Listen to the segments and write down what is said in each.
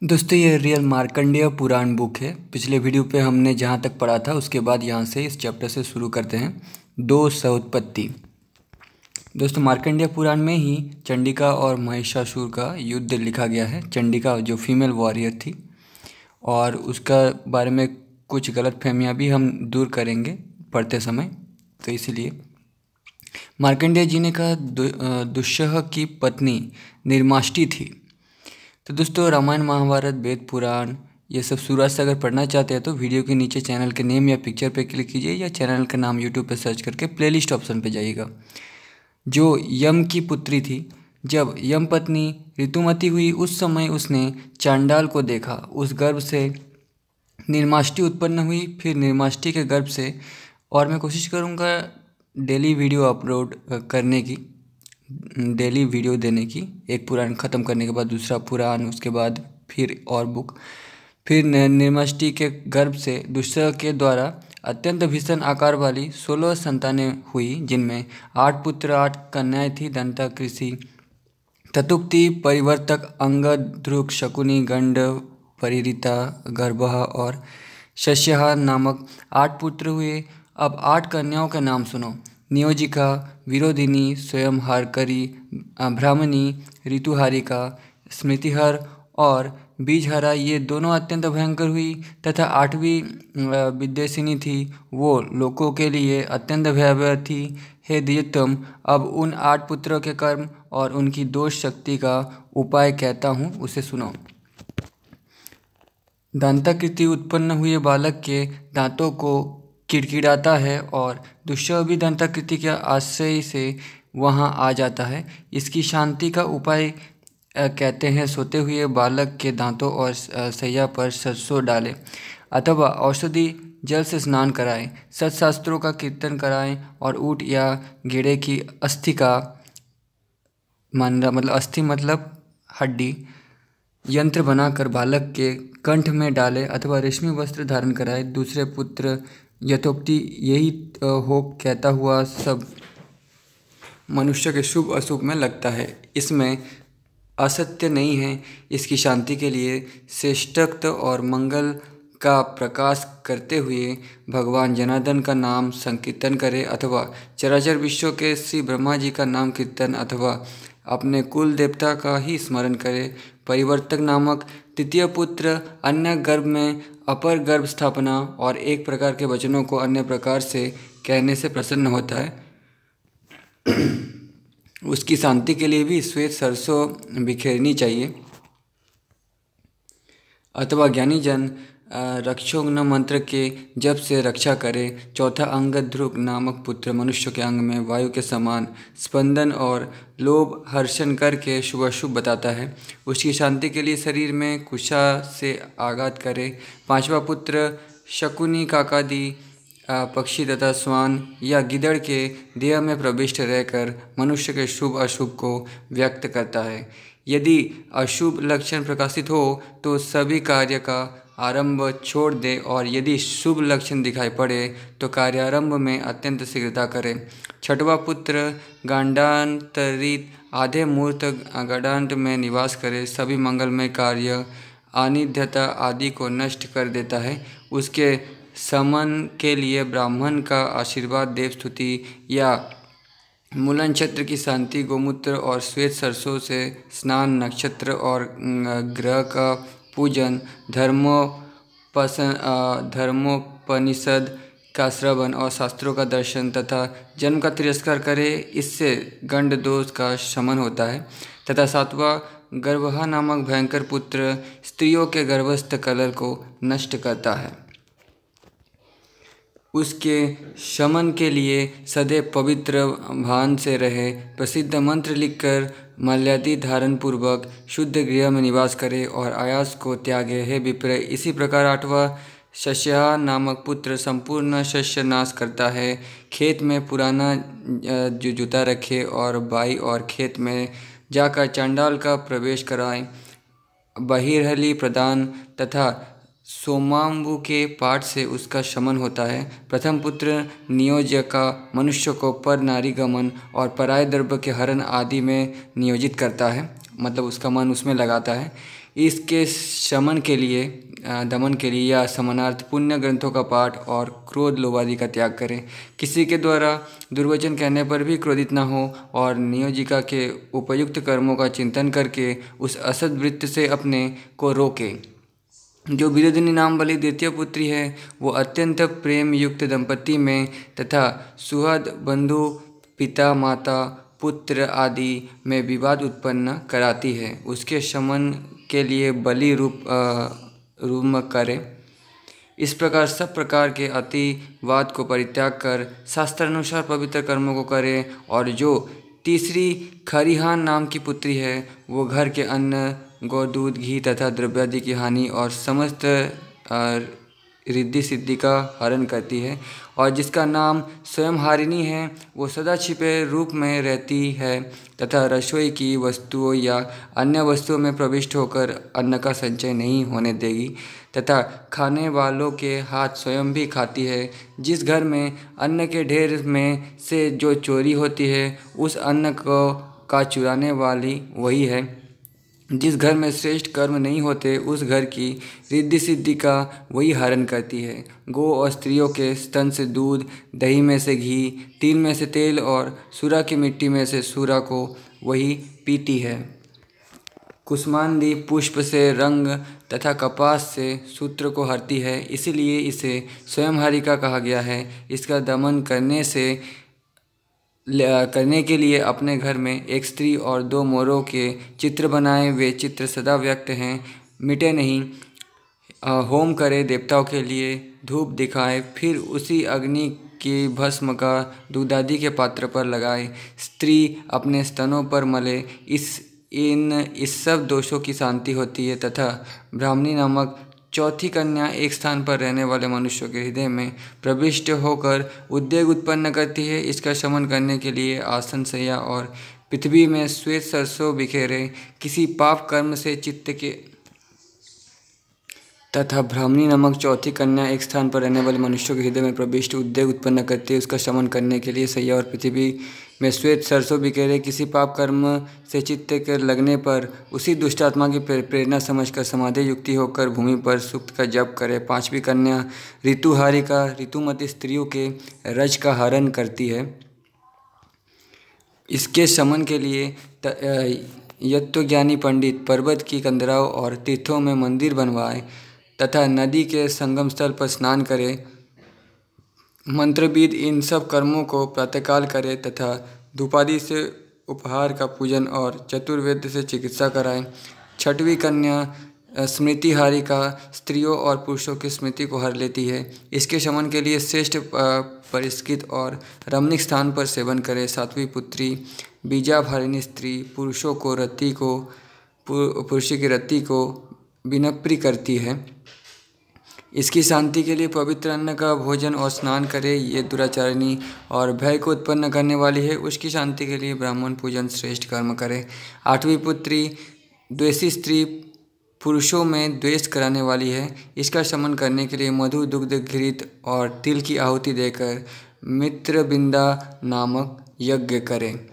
दोस्तों ये रियल मार्कंडेय पुराण बुक है। पिछले वीडियो पे हमने जहाँ तक पढ़ा था उसके बाद यहाँ से इस चैप्टर से शुरू करते हैं। दो सहोत्पत्ति। दोस्तों मार्कंडेय पुराण में ही चंडिका और महिषासुर का युद्ध लिखा गया है। चंडिका जो फीमेल वॉरियर थी और उसका बारे में कुछ गलतफहमियाँ भी हम दूर करेंगे पढ़ते समय, तो इसीलिए मार्कंडेय जी ने कहा दुस्सह की पत्नी निर्माष्टि थी। तो दोस्तों रामायण महाभारत वेद पुराण ये सब शुरुआत से अगर पढ़ना चाहते हैं तो वीडियो के नीचे चैनल के नेम या पिक्चर पे क्लिक कीजिए या चैनल का नाम यूट्यूब पे सर्च करके प्लेलिस्ट ऑप्शन पे जाइएगा। जो यम की पुत्री थी, जब यम पत्नी ऋतुमती हुई उस समय उसने चांडाल को देखा। उस गर्भ से निर्माष्टि उत्पन्न हुई, फिर निर्माष्टि के गर्भ से, और मैं कोशिश करूँगा डेली वीडियो अपलोड करने की, डेली वीडियो देने की। एक पुराण ख़त्म करने के बाद दूसरा पुराण, उसके बाद फिर और बुक। फिर निर्माष्टि के गर्भ से दुस्सह के द्वारा अत्यंत भीषण आकार वाली 16 संतानें हुई, जिनमें 8 पुत्र 8 कन्याएं थी। दंता, कृषि, ततुक्ति, परिवर्तक, अंगद, ध्रुक, शकुनी, गंड, परिरीता, गर्भः और शस्यहा नामक 8 पुत्र हुए। अब 8 कन्याओं के नाम सुनो। नियोजिका, विरोधिनी, स्वयंहारकरी, ब्राह्मणी, ऋतुहारिका, स्मृतिहर और बीजहरा ये दोनों अत्यंत भयंकर हुई, तथा 8वीं विद्वेषिनी थी, वो लोकों के लिए अत्यंत भयावह थी। हे द्विजोत्तम, अब उन 8 पुत्रों के कर्म और उनकी दोष शक्ति का उपाय कहता हूँ, उसे सुनो। दांताकृति उत्पन्न हुए बालक के दांतों को किड़किड़ाता है और दुस्सह भी दंताकृति के आश्रय से वहाँ आ जाता है। इसकी शांति का उपाय कहते हैं सोते हुए बालक के दांतों और सैया पर सरसों डालें अथवा औषधि जल से स्नान कराएं, सत्शास्त्रों का कीर्तन कराएं और ऊँट या गेड़े की अस्थि का अस्थि मतलब हड्डी यंत्र बनाकर बालक के कंठ में डाले अथवा रेशमी वस्त्र धारण कराए। दूसरे पुत्र यथोक्ति यही हो कहता हुआ सब मनुष्य के शुभ अशुभ में लगता है। इसमें असत्य नहीं है। इसकी शांति के लिए श्रेष्ठत्व और मंगल का प्रकाश करते हुए भगवान जनार्दन का नाम संकीर्तन करे अथवा चराचर विश्व के श्री ब्रह्मा जी का नाम कीर्तन अथवा अपने कुल देवता का ही स्मरण करे। परिवर्तक नामक तृतीय पुत्र अन्य गर्भ में अपर गर्भ स्थापना और एक प्रकार के वचनों को अन्य प्रकार से कहने से प्रसन्न होता है। उसकी शांति के लिए भी श्वेत सरसों बिखेरनी चाहिए अथवा ज्ञानी जन रक्षोघ्न मंत्र के जप से रक्षा करे। चौथा अंगद ध्रुव नामक पुत्र मनुष्य के अंग में वायु के समान स्पंदन और लोभ हर्षण करके शुभ अशुभ बताता है। उसकी शांति के लिए शरीर में कुशा से आघात करे। पांचवा पुत्र शकुनी काकादि पक्षी तथा स्वान या गिदड़ के देह में प्रविष्ट रहकर मनुष्य के शुभ अशुभ को व्यक्त करता है। यदि अशुभ लक्षण प्रकाशित हो तो सभी कार्य का आरंभ छोड़ दे और यदि शुभ लक्षण दिखाई पड़े तो कार्यारंभ में अत्यंत शीघ्रता करे। छठवां पुत्र गांडांतरित आधे मूर्त गडांत में निवास करे। सभी मंगलमय कार्य अनिध्यता आदि को नष्ट कर देता है। उसके समन के लिए ब्राह्मण का आशीर्वाद, देव स्तुति या मूल नक्षत्र की शांति, गोमूत्र और श्वेत सरसों से स्नान, नक्षत्र और ग्रह का पूजन, धर्मोपनिषद का श्रवण और शास्त्रों का दर्शन तथा जन्म का तिरस्कार करे। इससे गंड दोष का शमन होता है। तथा सातवां गर्भः नामक भयंकर पुत्र स्त्रियों के गर्भस्थ कलह को नष्ट करता है। उसके शमन के लिए सदैव पवित्र भान से रहे, प्रसिद्ध मंत्र लिखकर मल्यादि धारण पूर्वक शुद्ध गृह में निवास करे और आयास को त्यागे। हे विप्र, इसी प्रकार आठवां शस्यहा नामक पुत्र संपूर्ण शस्य नाश करता है। खेत में पुराना जूता रखे और बाई और खेत में जाकर चांडाल का प्रवेश कराएं। बहिर्हली प्रदान तथा सोमांबु के पाठ से उसका शमन होता है। प्रथम पुत्र नियोजका मनुष्य को पर नारी गमन और पराय द्रव्य के हरण आदि में नियोजित करता है, मतलब उसका मन उसमें लगाता है। इसके शमन के लिए दमन के लिए या समानार्थ पुण्य ग्रंथों का पाठ और क्रोध लोभ आदि का त्याग करें। किसी के द्वारा दुर्वचन कहने पर भी क्रोधित न हो और नियोजिका के उपयुक्त कर्मों का चिंतन करके उस असद वृत्त से अपने को रोके। जो विरोधिनी नाम वाली द्वितीय पुत्री है वो अत्यंत प्रेम युक्त दंपति में तथा सुहृद बंधु पिता माता पुत्र आदि में विवाद उत्पन्न कराती है। उसके शमन के लिए बलि रूप करें। इस प्रकार सब प्रकार के अतिवाद को परित्याग कर शास्त्रानुसार पवित्र कर्मों को करे। और जो तीसरी खरिहान नाम की पुत्री है वो घर के अन्न गौ दूध घी तथा द्रव्यादि की हानि और समस्त रिद्धि सिद्धि का हरण करती है। और जिसका नाम स्वयं हारिणी है वो सदा छिपे रूप में रहती है तथा रसोई की वस्तुओं या अन्य वस्तुओं में प्रविष्ट होकर अन्न का संचय नहीं होने देगी तथा खाने वालों के हाथ स्वयं भी खाती है। जिस घर में अन्न के ढेर में से जो चोरी होती है उस अन्न को का चुराने वाली वही है। जिस घर में श्रेष्ठ कर्म नहीं होते उस घर की रिद्धि सिद्धि का वही हरण करती है। गौ और स्त्रियों के स्तन से दूध, दही में से घी, तिल में से तेल और सूरा की मिट्टी में से सूरा को वही पीती है। कुष्मांडी पुष्प से रंग तथा कपास से सूत्र को हरती है, इसीलिए इसे स्वयं हारिका कहा गया है। इसका दमन करने के लिए अपने घर में एक स्त्री और 2 मोरों के चित्र बनाए। वे चित्र सदा व्यक्त हैं, मिटे नहीं। होम करे, देवताओं के लिए धूप दिखाए, फिर उसी अग्नि की भस्म का दूधादि के पात्र पर लगाए। स्त्री अपने स्तनों पर मले। इस सब दोषों की शांति होती है तथा ब्राह्मणी नामक चौथी कन्या एक स्थान पर रहने वाले मनुष्यों के हृदय में प्रविष्ट होकर उद्वेग उत्पन्न करती है। इसका शमन करने के लिए आसन शैया और पृथ्वी में श्वेत सरसों बिखेरे। किसी पाप कर्म से चित्त के तथा ब्राह्मणी नामक चौथी कन्या एक स्थान पर रहने वाले मनुष्यों के हृदय में प्रविष्ट उद्वेग उत्पन्न करती है। उसका शमन करने के लिए शैया और पृथ्वी में श्वेत सरसों बिखेरे। किसी पाप कर्म से चित्त के लगने पर उसी दुष्ट आत्मा की प्रेरणा समझकर समाधि युक्ति होकर भूमि पर सूक्त का जप करे। 5वीं कन्या ऋतुहारिका ऋतुमती स्त्रियों के रज का हरण करती है। इसके शमन के लिए यत्वज्ञानी पंडित पर्वत की कंदराओं और तीर्थों में मंदिर बनवाए तथा नदी के संगम स्थल पर स्नान करे। मंत्रविद इन सब कर्मों को प्रातःकाल करे तथा धूपादि से उपहार का पूजन और चतुर्वेद से चिकित्सा कराए। 6वीं कन्या स्मृतिहारिका स्त्रियों और पुरुषों की स्मृति को हर लेती है। इसके शमन के लिए श्रेष्ठ परिष्कृत और रमणीक स्थान पर सेवन करे। 7वीं पुत्री बीजाभारिणी स्त्री पुरुषों की रति को विनप्री करती है। इसकी शांति के लिए पवित्र अन्न का भोजन और स्नान करे। ये दुराचारिणी और भय को उत्पन्न करने वाली है। उसकी शांति के लिए ब्राह्मण पूजन श्रेष्ठ कर्म करे। 8वीं पुत्री द्वेषी स्त्री पुरुषों में द्वेष कराने वाली है। इसका शमन करने के लिए मधु दुग्ध घृत और तिल की आहुति देकर मित्रबिंदा नामक यज्ञ करे।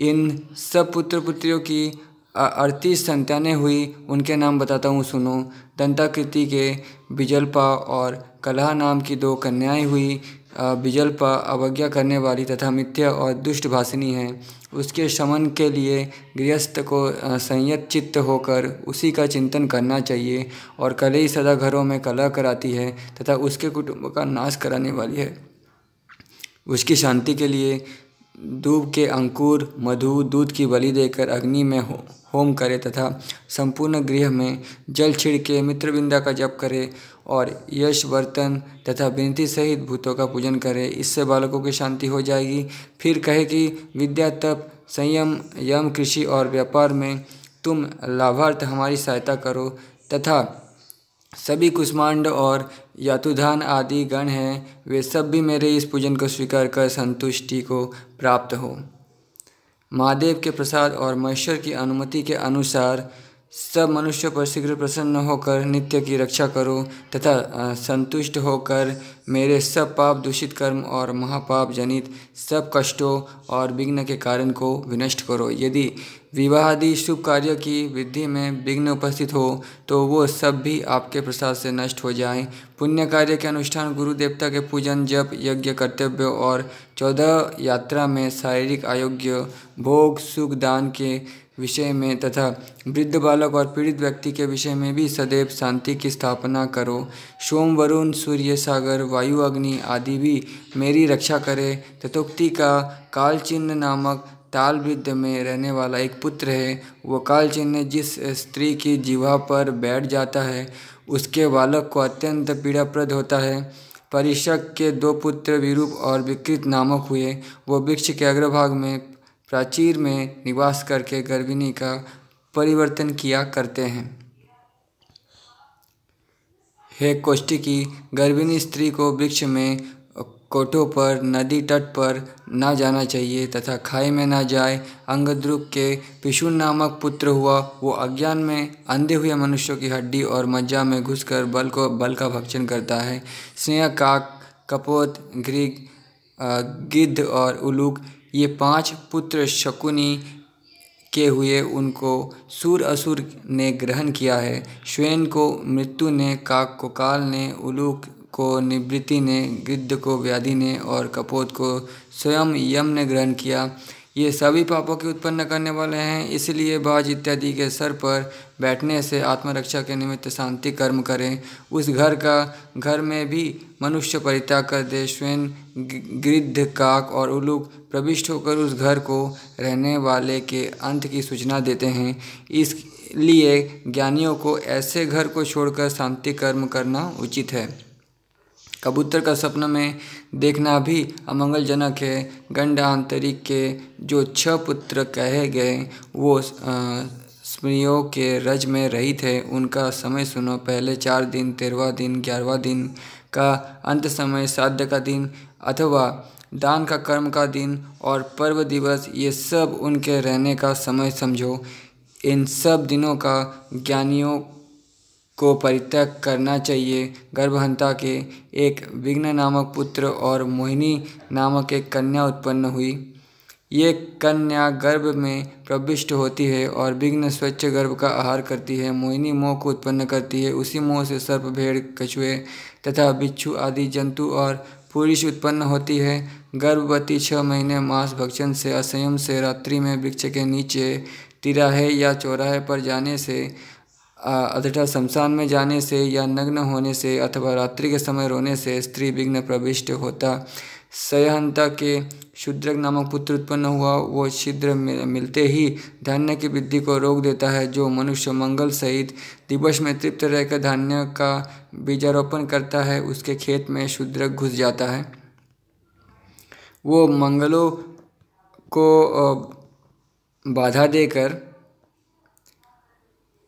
इन सब पुत्र पुत्रियों की 38 संतानें हुई। उनके नाम बताता हूँ, सुनो। दंताकृति के बिजल्पा और कलह नाम की 2 कन्याएं हुई। बिजल्पा अवज्ञा करने वाली तथा मिथ्या और दुष्ट भाषिनी है। उसके शमन के लिए गृहस्थ को संयत चित्त होकर उसी का चिंतन करना चाहिए। और कलही सदा घरों में कलह कराती है तथा उसके कुटुंब का नाश कराने वाली है। उसकी शांति के लिए दूब के अंकुर मधु दूध की बलि देकर अग्नि में होम करे तथा संपूर्ण गृह में जल छिड़के मित्रबिंदा का जप करे और यश बर्तन तथा विनती सहित भूतों का पूजन करे। इससे बालकों की शांति हो जाएगी। फिर कहे कि विद्या तप संयम यम कृषि और व्यापार में तुम लाभार्थ हमारी सहायता करो तथा सभी कुष्मांड और यातुधान आदि गण हैं, वे सब भी मेरे इस पूजन को स्वीकार कर संतुष्टि को प्राप्त हो। महादेव के प्रसाद और महेश्वर की अनुमति के अनुसार सब मनुष्यों पर शीघ्र प्रसन्न होकर नित्य की रक्षा करो तथा संतुष्ट होकर मेरे सब पाप दूषित कर्म और महापाप जनित सब कष्टों और विघ्न के कारण को विनष्ट करो। यदि विवाह आदि शुभ कार्य की वृद्धि में विघ्न उपस्थित हो तो वो सब भी आपके प्रसाद से नष्ट हो जाएं। पुण्य कार्य के अनुष्ठान, गुरु देवता के पूजन, जप, यज्ञ, कर्तव्य और 14 यात्रा में शारीरिक आरोग्य, भोग, सुख, दान के विषय में तथा वृद्ध बालक और पीड़ित व्यक्ति के विषय में भी सदैव शांति की स्थापना करो। सोम, वरुण, सूर्य, सागर, वायु, अग्नि आदि भी मेरी रक्षा करे। तथोक्ति का कालचिन्ह नामक ताल वृद्ध में रहने वाला एक पुत्र है। वह कालचिन्ह जिस स्त्री की जिह्वा पर बैठ जाता है उसके बालक को अत्यंत पीड़ाप्रद होता है। परीक्षक के 2 पुत्र विरूप और विकृत नामक हुए। वो वृक्ष के अग्रभाग में प्राचीर में निवास करके गर्भिणी का परिवर्तन किया करते हैं। हे कौष्टिकी, गर्भिणी स्त्री को वृक्ष में, कोठों पर, नदी तट पर न जाना चाहिए तथा खाई में न जाए। अंगद्रुक के पिशुन नामक पुत्र हुआ। वो अज्ञान में अंधे हुए मनुष्यों की हड्डी और मज्जा में घुसकर बल का भक्षण करता है। स्नेह, काक, कपोत, घृग, गिद्ध और उलूक ये 5 पुत्र शकुनी के हुए। उनको सूर असुर ने ग्रहण किया है। श्वेन को मृत्यु ने, काक को काल ने, उलूक को निवृत्ति ने, गिद्ध को व्याधि ने और कपोत को स्वयं यम ने ग्रहण किया। ये सभी पापों के उत्पन्न करने वाले हैं। इसलिए बाज इत्यादि के सर पर बैठने से आत्मरक्षा के निमित्त शांति कर्म करें। उस घर में भी मनुष्य परित्याग कर दे। श्वेन, गिद्ध, काक और उलूक प्रविष्ट होकर उस घर को रहने वाले के अंत की सूचना देते हैं। इसलिए ज्ञानियों को ऐसे घर को छोड़कर शांति कर्म करना उचित है। कबूतर का स्वप्न में देखना भी अमंगलजनक है। गंड आंतरिक के जो 6 पुत्र कहे गए वो स्त्रियों के रज में रहित है। उनका समय सुनो। पहले 4 दिन, 13वां दिन, 11वां दिन का अंत समय, श्राद्ध का दिन अथवा दान का कर्म का दिन और पर्व दिवस, ये सब उनके रहने का समय समझो। इन सब दिनों का ज्ञानियों को परित्याग करना चाहिए। गर्भहंता के एक विघ्न नामक पुत्र और मोहिनी नामक एक कन्या उत्पन्न हुई। ये कन्या गर्भ में प्रविष्ट होती है और विघ्न स्वच्छ गर्भ का आहार करती है। मोहिनी मोह को उत्पन्न करती है। उसी मोह से सर्प, भेड़, कछुए तथा बिच्छू आदि जंतु और पुरुष उत्पन्न होती है। गर्भवती 6 महीने मांस भक्षण से, असंयम से, रात्रि में वृक्ष के नीचे, तिराहे या चौराहे पर जाने से अथवा शमशान में जाने से या नग्न होने से अथवा रात्रि के समय रोने से स्त्री विघ्न प्रविष्ट होता। सयहंता के शूद्रक नामक पुत्र उत्पन्न हुआ। वो शीघ्र मिलते ही धान्य की वृद्धि को रोक देता है। जो मनुष्य मंगल सहित दिवस में तृप्त रहकर धान्य का बीजारोपण करता है उसके खेत में शूद्रक घुस जाता है। वो मंगलों को बाधा देकर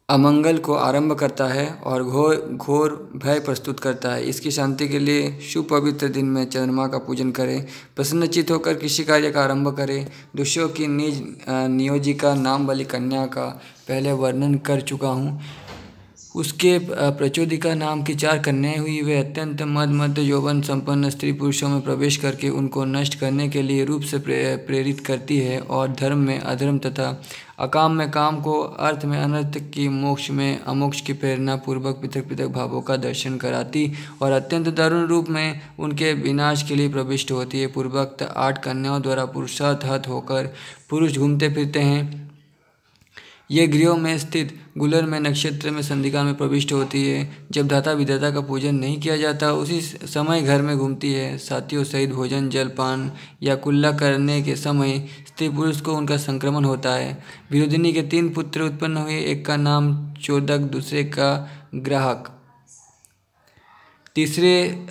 अमंगल को आरंभ करता है और घोर भय प्रस्तुत करता है। इसकी शांति के लिए शुभ पवित्र दिन में चंद्रमा का पूजन करें। प्रसन्नचित होकर किसी कार्य का आरंभ करें। दुष्यों की निज नियोजिका नाम वाली कन्या का पहले वर्णन कर चुका हूँ। उसके प्रचोदिका नाम की 4 कन्याएं हुई। वे अत्यंत मद यौवन संपन्न स्त्री पुरुषों में प्रवेश करके उनको नष्ट करने के लिए रूप से प्रेरित करती है और धर्म में अधर्म तथा अकाम में काम को, अर्थ में अनर्थ की, मोक्ष में अमोक्ष की प्रेरणा पूर्वक पृथक पृथक भावों का दर्शन कराती और अत्यंत दारुण रूप में उनके विनाश के लिए प्रविष्ट होती है। पूर्वोक्त 8 कन्याओं द्वारा पुरुषार्थ हत होकर पुरुष घूमते फिरते हैं। ये गृहों में स्थित गुलर में नक्षत्र में संधिका में प्रविष्ट होती है। जब धाता विधाता का पूजन नहीं किया जाता उसी समय घर में घूमती है। साथियों सहित भोजन, जलपान या कुल्ला करने के समय स्त्री पुरुष को उनका संक्रमण होता है। विरोधिनी के 3 पुत्र उत्पन्न हुए। एक का नाम चोदक, दूसरे का ग्राहक, तीसरे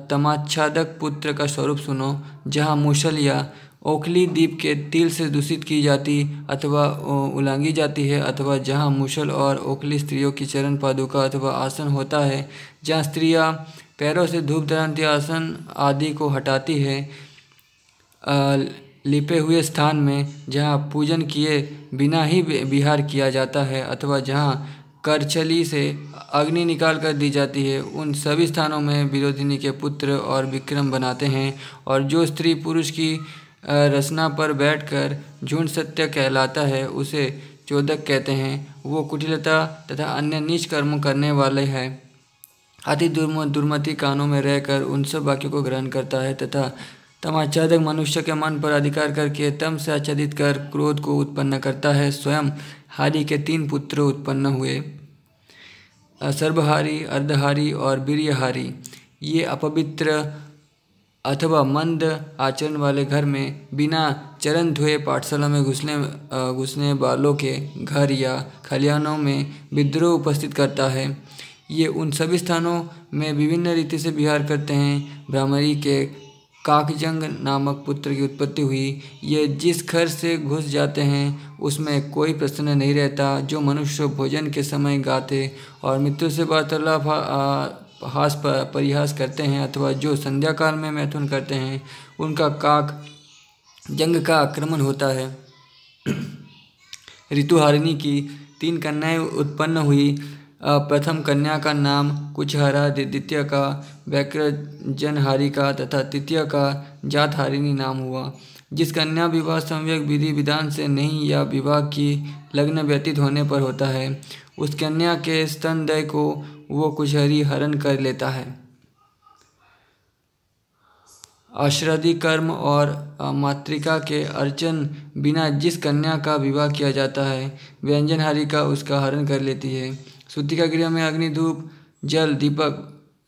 तमाच्छादक पुत्र का स्वरूप सुनो। जहाँ मूसल या ओखली दीप के तिल से दूषित की जाती अथवा उलांगी जाती है अथवा जहाँ मूसल और ओखली स्त्रियों की चरण पादुका अथवा आसन होता है, जहाँ स्त्रियाँ पैरों से धूप दरांती आसन आदि को हटाती है, लिपे हुए स्थान में जहाँ पूजन किए बिना ही विहार किया जाता है अथवा जहाँ करछली से अग्नि निकाल कर दी जाती है, उन सभी स्थानों में विरोधिनी के पुत्र और विक्रम बनाते हैं। और जो स्त्री पुरुष की रचना पर बैठकर झुंड सत्य कहलाता है उसे चोदक कहते हैं। वो कुटिलता तथा अन्य नीच कर्म करने वाले हैं। अति दुर्मति कानों में रहकर उन सब वाक्यों को ग्रहण करता है तथा तमाच्छादक मनुष्य के मन पर अधिकार करके तम से आच्छादित कर क्रोध को उत्पन्न करता है। स्वयं हारी के 3 पुत्र उत्पन्न हुए, सर्वहारी, अर्धहारी और वीर्यहारी। ये अपवित्र अथवा मंद आचरण वाले घर में बिना चरण धोए पाठशाला में घुसने वालों के घर या खलिहानों में विद्रोह उपस्थित करता है। ये उन सभी स्थानों में विभिन्न रीति से विहार करते हैं। भ्रामरी के काकजंग नामक पुत्र की उत्पत्ति हुई। ये जिस घर से घुस जाते हैं उसमें कोई प्रश्न नहीं रहता। जो मनुष्य भोजन के समय गाते और मृत्यु से वार्तालाप हास परिहास करते हैं अथवा जो संध्या काल में मैथुन करते हैं उनका काक जंग का आक्रमण होता है। ऋतुहारिणी की 3 कन्याएं उत्पन्न हुई। प्रथम कन्या का नाम कुचहरा, द्वितीय का वैक्रजनहारिका तथा तृतीय का जातहारिणी नाम हुआ। जिस कन्या विवाह सम्यक विधि विधान से नहीं या विवाह की लग्न व्यतीत होने पर होता है उस कन्या के स्तनदय को वो कुचहरी हरण कर लेता है। आश्रदी कर्म और मातृका के अर्चन बिना जिस कन्या का विवाह किया जाता है व्यंजनहारिका उसका हरण कर लेती है। सूतिका गृह में अग्नि, धूप, जल, दीपक,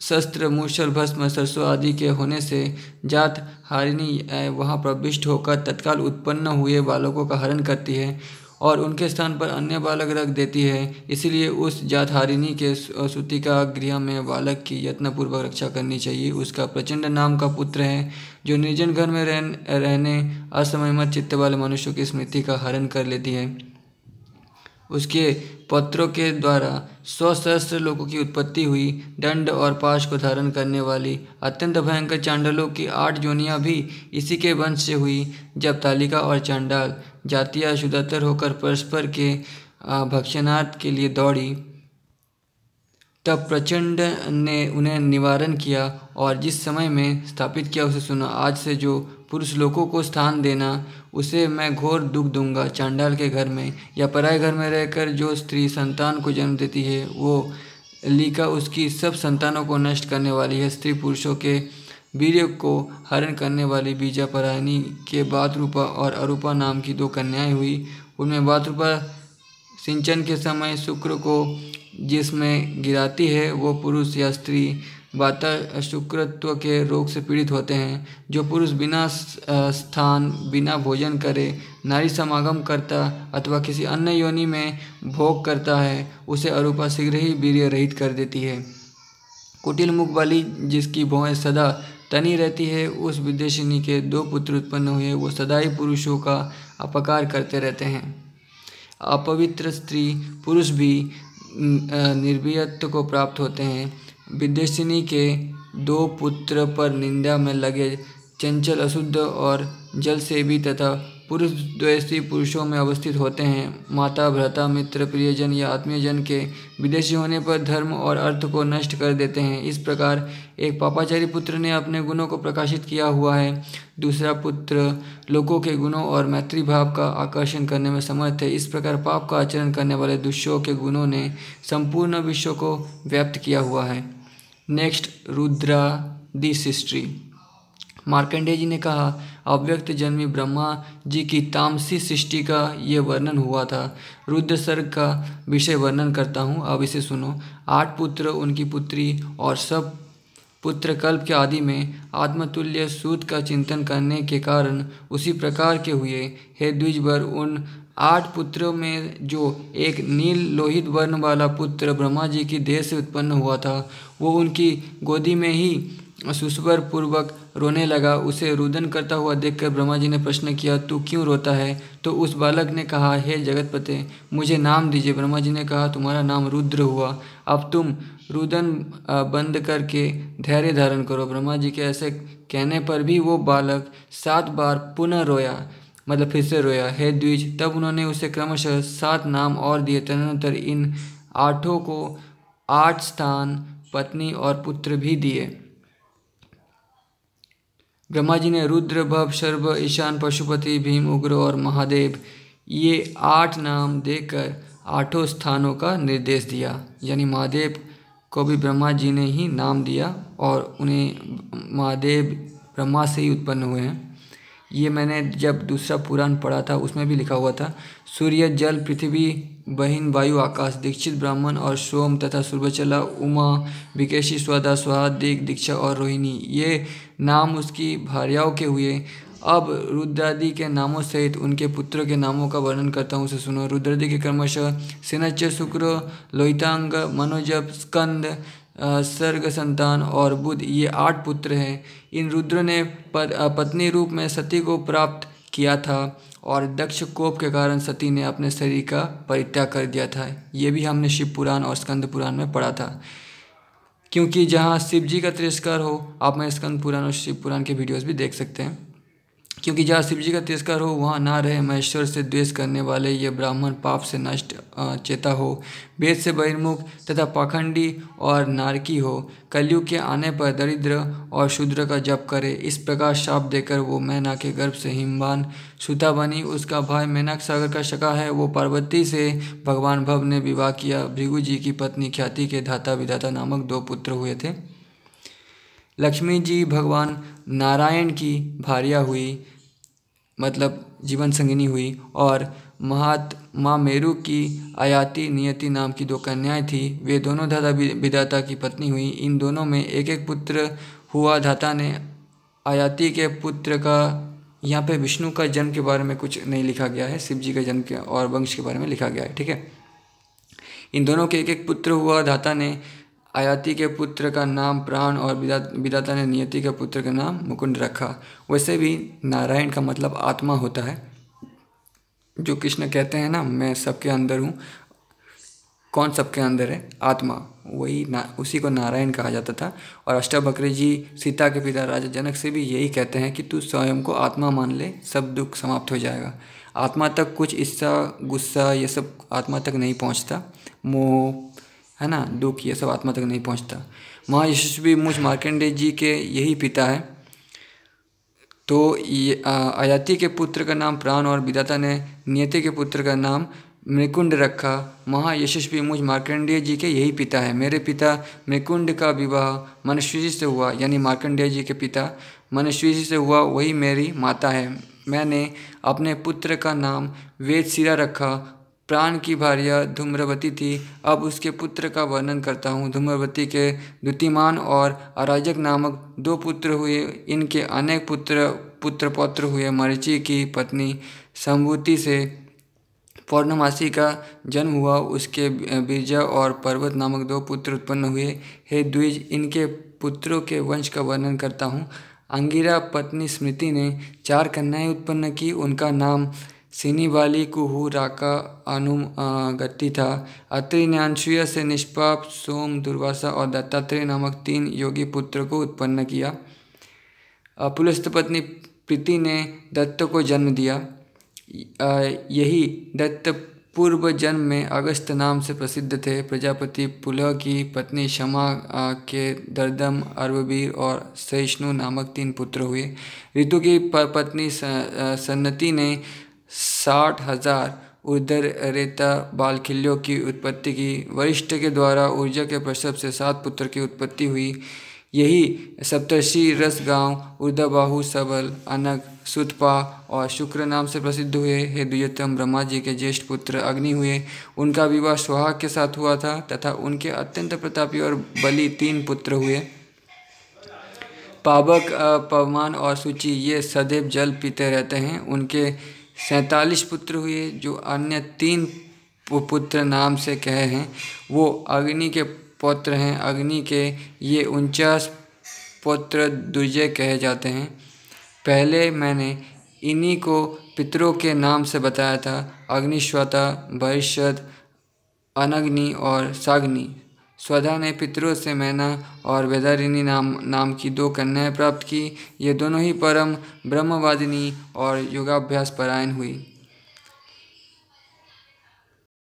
शस्त्र, मूसल, भस्म, सरसों आदि के होने से जात हारिणी वहाँ प्रविष्ट होकर तत्काल उत्पन्न हुए बालकों का हरण करती है और उनके स्थान पर अन्य बालक रख देती है। इसलिए उस जात हारिणी के सूतिका गृह में बालक की यत्नपूर्वक रक्षा करनी चाहिए। उसका प्रचंड नाम का पुत्र है जो निर्जन घर में रहने असमयमत चित्त वाले मनुष्यों की स्मृति का हरण कर लेती है। उसके पत्रों के द्वारा 100 सहस्त्र लोगों की उत्पत्ति हुई। दंड और पाश को धारण करने वाली अत्यंत भयंकर चांडालों की 8 योनियां भी इसी के वंश से हुई। जब तालिका और चांडाल जातियां शुद्धतर होकर परस्पर के भक्षणार्थ के लिए दौड़ी तब प्रचंड ने उन्हें निवारण किया और जिस समय में स्थापित किया उसे सुना। आज से जो पुरुष लोगों को स्थान देना उसे मैं घोर दुख दूंगा। चांडाल के घर में या पराये घर में रहकर जो स्त्री संतान को जन्म देती है वो लीका उसकी सब संतानों को नष्ट करने वाली है। स्त्री पुरुषों के वीर्य को हरण करने वाली बीजापरायणी के बातरूपा और अरूपा नाम की 2 कन्याएं हुई। उनमें बातरूपा सिंचन के समय शुक्र को जिसमें गिराती है वो पुरुष या स्त्री वाता शुक्रत्व के रोग से पीड़ित होते हैं। जो पुरुष बिना स्थान बिना भोजन करे नारी समागम करता अथवा किसी अन्य योनि में भोग करता है उसे अरूपा शीघ्र ही वीर्य रहित कर देती है। कुटिल मुख वाली जिसकी भौहें सदा तनी रहती है उस विदेशिनी के 2 पुत्र उत्पन्न हुए। वो सदा ही पुरुषों का अपकार करते रहते हैं। अपवित्र स्त्री पुरुष भी निर्भयत्व को प्राप्त होते हैं। विदेशिनी के 2 पुत्र पर निंदा में लगे चंचल, अशुद्ध और जलसेवी तथा पुरुष द्वेषी पुरुषों में अवस्थित होते हैं। माता, भ्राता, मित्र, प्रियजन या आत्मीयजन के विदेशी होने पर धर्म और अर्थ को नष्ट कर देते हैं। इस प्रकार एक पापाचारी पुत्र ने अपने गुणों को प्रकाशित किया हुआ है। दूसरा पुत्र लोगों के गुणों और मैत्री भाव का आकर्षण करने में समर्थ है। इस प्रकार पाप का आचरण करने वाले दुष्यों के गुणों ने संपूर्ण विश्व को व्याप्त किया हुआ है। नेक्स्ट, रुद्रादिश हिस्ट्री। मार्कंडेय जी ने कहा, अव्यक्त जन्मी ब्रह्मा जी की तामसी सृष्टि का ये वर्णन हुआ था। रुद्र सर्ग का विषय वर्णन करता हूँ, अब इसे सुनो। 8 पुत्र, उनकी पुत्री और सब पुत्र कल्प के आदि में आत्मतुल्य सूत का चिंतन करने के कारण उसी प्रकार के हुए। हे द्विजवर, उन 8 पुत्रों में जो एक नील लोहित वर्ण वाला पुत्र ब्रह्मा जी की देह से उत्पन्न हुआ था वो उनकी गोदी में ही सुस्वर पूर्वक रोने लगा। उसे रुदन करता हुआ देखकर ब्रह्मा जी ने प्रश्न किया, तू क्यों रोता है? तो उस बालक ने कहा, हे जगतपते, मुझे नाम दीजिए। ब्रह्मा जी ने कहा, तुम्हारा नाम रुद्र हुआ। अब तुम रुदन बंद करके धैर्य धारण करो। ब्रह्मा जी के ऐसे कहने पर भी वो बालक 7 बार पुनः रोया, मतलब फिर से रोया। हे द्विज, तब उन्होंने उसे क्रमशः 7 नाम और दिए। तदनंतर इन 8 को 8 स्थान, पत्नी और पुत्र भी दिए। ब्रह्मा जी ने रुद्र, भव, शर्व, ईशान, पशुपति, भीम, उग्र और महादेव, ये 8 नाम देकर 8 स्थानों का निर्देश दिया। यानी महादेव को भी ब्रह्मा जी ने ही नाम दिया और उन्हें महादेव ब्रह्मा से ही उत्पन्न हुए हैं। ये मैंने जब दूसरा पुराण पढ़ा था उसमें भी लिखा हुआ था। सूर्य, जल, पृथ्वी, बहिन, वायु, आकाश, दीक्षित ब्राह्मण और सोम तथा सुर्वचला, उमा, विकेशी, स्वधा, स्वाहा, दिग, दीक्षा और रोहिणी, ये नाम उसकी भार्याओं के हुए। अब रुद्रादि के नामों सहित उनके पुत्रों के नामों का वर्णन करता हूँ, उसे सुनो। रुद्रादि के क्रमशः सिनच, शुक्र, लोहितांग, मनोजप, स्कंद, सर्ग, संतान और बुध, ये 8 पुत्र हैं। इन रुद्र ने पत्नी रूप में सती को प्राप्त किया था और दक्ष कोप के कारण सती ने अपने शरीर का परित्याग कर दिया था। ये भी हमने शिव पुराण और स्कंद पुराण में पढ़ा था। क्योंकि जहाँ शिव जी का तिरस्कार हो, आप में स्कंद पुराण और शिव पुराण के वीडियोस भी देख सकते हैं। क्योंकि जहाँ शिव जी का तिरस्कार हो वहाँ ना रहे महेश्वर से द्वेष करने वाले ये ब्राह्मण, पाप से नष्ट चेता हो, वेद से बहिर्मुख तथा पाखंडी और नारकी हो, कलयुग के आने पर दरिद्र और शूद्र का जप करे। इस प्रकार शाप देकर वो मैना के गर्भ से हिमवान सुता बनी। उसका भाई मेनक सागर का शका है। वो पार्वती से भगवान भव ने विवाह किया। भृगु जी की पत्नी ख्याति के धाता विधाता नामक 2 पुत्र हुए थे। लक्ष्मी जी भगवान नारायण की भार्या हुई, मतलब जीवन संगिनी हुई। और माँ मेरु की आयाति नियति नाम की 2 कन्याएं थी। वे दोनों धाता विधाता की पत्नी हुई। इन दोनों में एक एक पुत्र हुआ। धाता ने आयाति के पुत्र का, यहाँ पे विष्णु का जन्म के बारे में कुछ नहीं लिखा गया है, शिव जी का जन्म के और वंश के बारे में लिखा गया है, ठीक है। इन दोनों के एक एक पुत्र हुआ। धाता ने आयाति के पुत्र का नाम प्राण और विधाता ने नियति के पुत्र का नाम मुकुंद रखा। वैसे भी नारायण का मतलब आत्मा होता है। जो कृष्ण कहते हैं ना, मैं सबके अंदर हूँ। कौन सबके अंदर है? आत्मा। वही उसी को नारायण कहा जाता था। और अष्टावक्र जी सीता के पिता राजा जनक से भी यही कहते हैं कि तू स्वयं को आत्मा मान ले, सब दुख समाप्त हो जाएगा। आत्मा तक कुछ ईर्ष्या, गुस्सा, ये सब आत्मा तक नहीं पहुँचता। मोह, है ना, दुख, ये सब आत्मा तक नहीं पहुंचता। महायशस्वी मुझ मार्कंडेय जी के यही पिता है। तो ये आयाति के पुत्र का नाम प्राण और विधाता ने नियति के पुत्र का नाम मृकुंड रखा। महायशस्वी मुझ मार्कंडेय जी के यही पिता है। मेरे पिता मृकुंड का विवाह मनुष्य से हुआ, यानी मार्कंडेय जी के पिता मनुष्य से हुआ, वही मेरी माता है। मैंने अपने पुत्र का नाम वेदशिरा रखा। प्राण की भार्या धूम्रवती थी। अब उसके पुत्र का वर्णन करता हूँ। धूम्रवती के द्युतिमान और अराजक नामक 2 पुत्र हुए। इनके अनेक पुत्र पौत्र हुए। मरीचि की पत्नी संभूति से पौर्णमासी का जन्म हुआ। उसके बिरजा और पर्वत नामक 2 पुत्र उत्पन्न हुए। हे द्विज, इनके पुत्रों के वंश का वर्णन करता हूँ। अंगिरा पत्नी स्मृति ने 4 कन्याएं उत्पन्न की। उनका नाम सिनीबाली, कुहू, राका, अनुम, गति था। अत्रि ने अनसुया से निष्पाप, सोम, दुर्वासा और दत्तात्रेय नामक 3 योगी पुत्र को उत्पन्न किया। पुलस्त पत्नी प्रीति ने दत्त को जन्म दिया। यही दत्त पूर्व जन्म में अगस्त नाम से प्रसिद्ध थे। प्रजापति पुलह की पत्नी क्षमा के दर्दम, अर्ववीर और सहिष्णु नामक 3 पुत्र हुए। ऋतु की पत्नी सन्नति ने 60,000 उदर रेता बालखिल्यों की उत्पत्ति की। वरिष्ठ के द्वारा ऊर्जा के प्रसव से 7 पुत्र की उत्पत्ति हुई। यही सप्तर्षि रसगांव, ऊर्ध्वबाहु, सबल, अनग, सुतपा और शुक्र नाम से प्रसिद्ध हुए। हे द्विजोत्तम, ब्रह्मा जी के ज्येष्ठ पुत्र अग्नि हुए। उनका विवाह सुहाग के साथ हुआ था तथा उनके अत्यंत प्रतापी और बलि 3 पुत्र हुए। पावक, पवमान और सूचि, ये सदैव जल पीते रहते हैं। उनके 47 पुत्र हुए। जो अन्य 3 पुत्र नाम से कहे हैं वो अग्नि के पौत्र हैं। अग्नि के ये 49 पौत्र दुर्जय कहे जाते हैं। पहले मैंने इन्हीं को पितरों के नाम से बताया था, अग्निश्वता, बहिष्यद, अनग्नि और साग्नि। स्वधा ने पितरों से मैना और वेदारिणी नाम की 2 कन्याएं प्राप्त की। ये दोनों ही परम ब्रह्मवादिनी और योगाभ्यास परायण हुई।